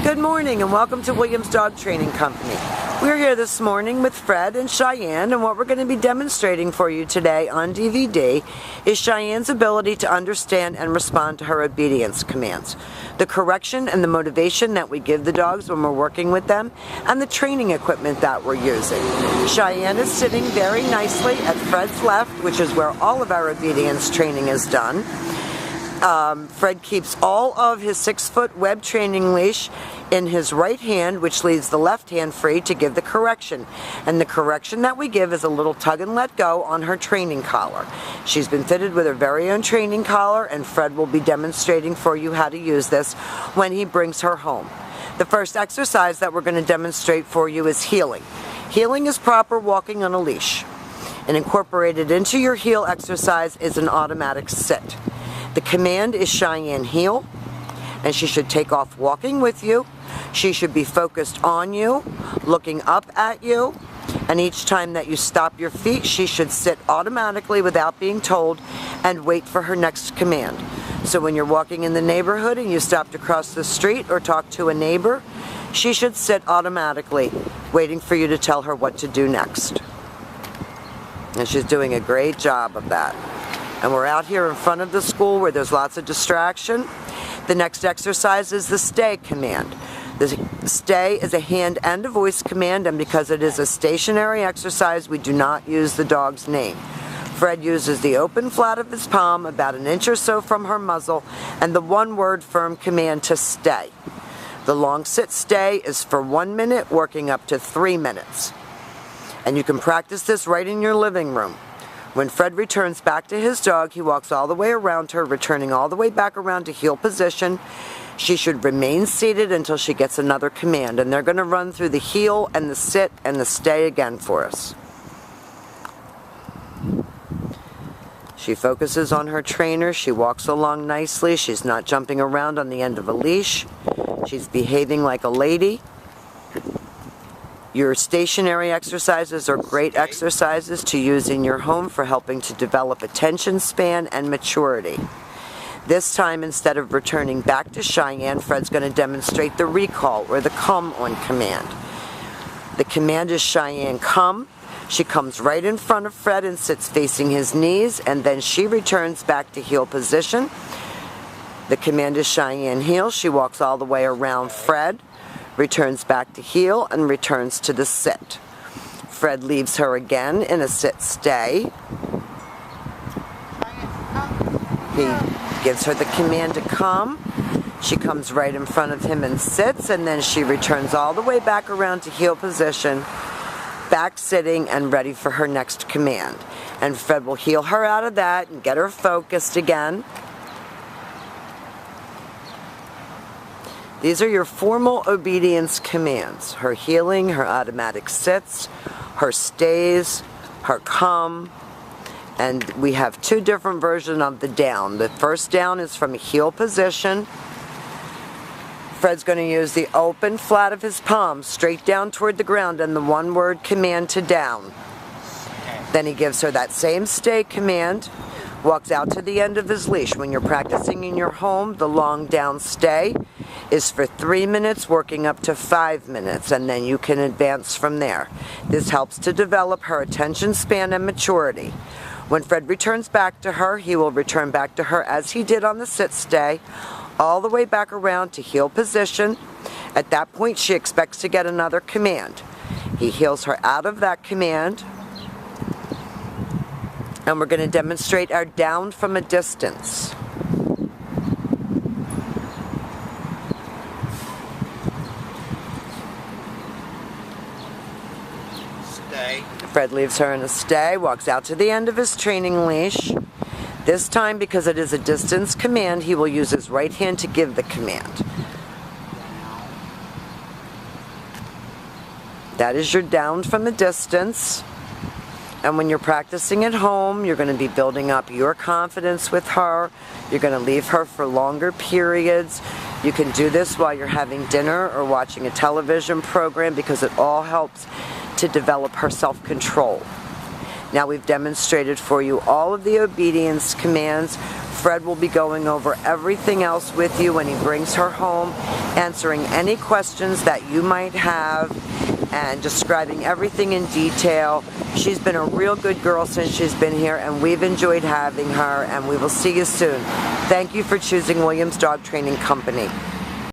Good morning and welcome to Williams Dog Training Company. We're here this morning with Fred and Cheyenne, and what we're going to be demonstrating for you today on DVD is Cheyenne's ability to understand and respond to her obedience commands, the correction and the motivation that we give the dogs when we're working with them, and the training equipment that we're using. Cheyenne is sitting very nicely at Fred's left, which is where all of our obedience training is done. Fred keeps all of his 6-foot web training leash in his right hand, which leaves the left hand free to give the correction. And the correction that we give is a little tug and let go on her training collar. She's been fitted with her very own training collar, and Fred will be demonstrating for you how to use this when he brings her home. The first exercise that we're going to demonstrate for you is heeling. Heeling is proper walking on a leash. And incorporated into your heel exercise is an automatic sit. The command is Cheyenne heel, and she should take off walking with you. She should be focused on you, looking up at you, and each time that you stop your feet, she should sit automatically without being told and wait for her next command. So when you're walking in the neighborhood and you stop to cross the street or talk to a neighbor, she should sit automatically, waiting for you to tell her what to do next. And she's doing a great job of that. And we're out here in front of the school where there's lots of distraction. The next exercise is the stay command. The stay is a hand and a voice command, and because it is a stationary exercise, we do not use the dog's name. Fred uses the open flat of his palm about an inch or so from her muzzle and the one-word firm command to stay. The long sit stay is for 1 minute, working up to 3 minutes. And you can practice this right in your living room. When Fred returns back to his dog, he walks all the way around her, returning all the way back around to heel position. She should remain seated until she gets another command, and they're going to run through the heel and the sit and the stay again for us. She focuses on her trainer. She walks along nicely. She's not jumping around on the end of a leash. She's behaving like a lady. Your stationary exercises are great exercises to use in your home for helping to develop attention span and maturity. This time, instead of returning back to Cheyenne, Fred's going to demonstrate the recall or the come on command. The command is Cheyenne come. She comes right in front of Fred and sits facing his knees, and then she returns back to heel position. The command is Cheyenne heel. She walks all the way around Fred, returns back to heel, and returns to the sit. Fred leaves her again in a sit stay. He gives her the command to come. She comes right in front of him and sits, and then she returns all the way back around to heel position, back sitting and ready for her next command. And Fred will heel her out of that and get her focused again. These are your formal obedience commands: her heeling, her automatic sits, her stays, her come, and we have 2 different versions of the down. The first down is from a heel position. Fred's going to use the open flat of his palm straight down toward the ground and the one-word command to down. Then he gives her that same stay command, walks out to the end of his leash. When you're practicing in your home, the long down stay is for 3 minutes, working up to 5 minutes, and then you can advance from there. This helps to develop her attention span and maturity. When Fred returns back to her, he will return back to her as he did on the sit stay, all the way back around to heel position. At that point, she expects to get another command. He heels her out of that command, and we're going to demonstrate our down from a distance. Stay. Fred leaves her in a stay, walks out to the end of his training leash. This time, because it is a distance command, he will use his right hand to give the command. That is your down from a distance. And when you're practicing at home, you're going to be building up your confidence with her. You're going to leave her for longer periods. You can do this while you're having dinner or watching a television program, because it all helps to develop her self-control. Now we've demonstrated for you all of the obedience commands. Fred will be going over everything else with you when he brings her home, answering any questions that you might have, and describing everything in detail. She's been a real good girl since she's been here, and we've enjoyed having her, and we will see you soon. Thank you for choosing Williams Dog Training Company.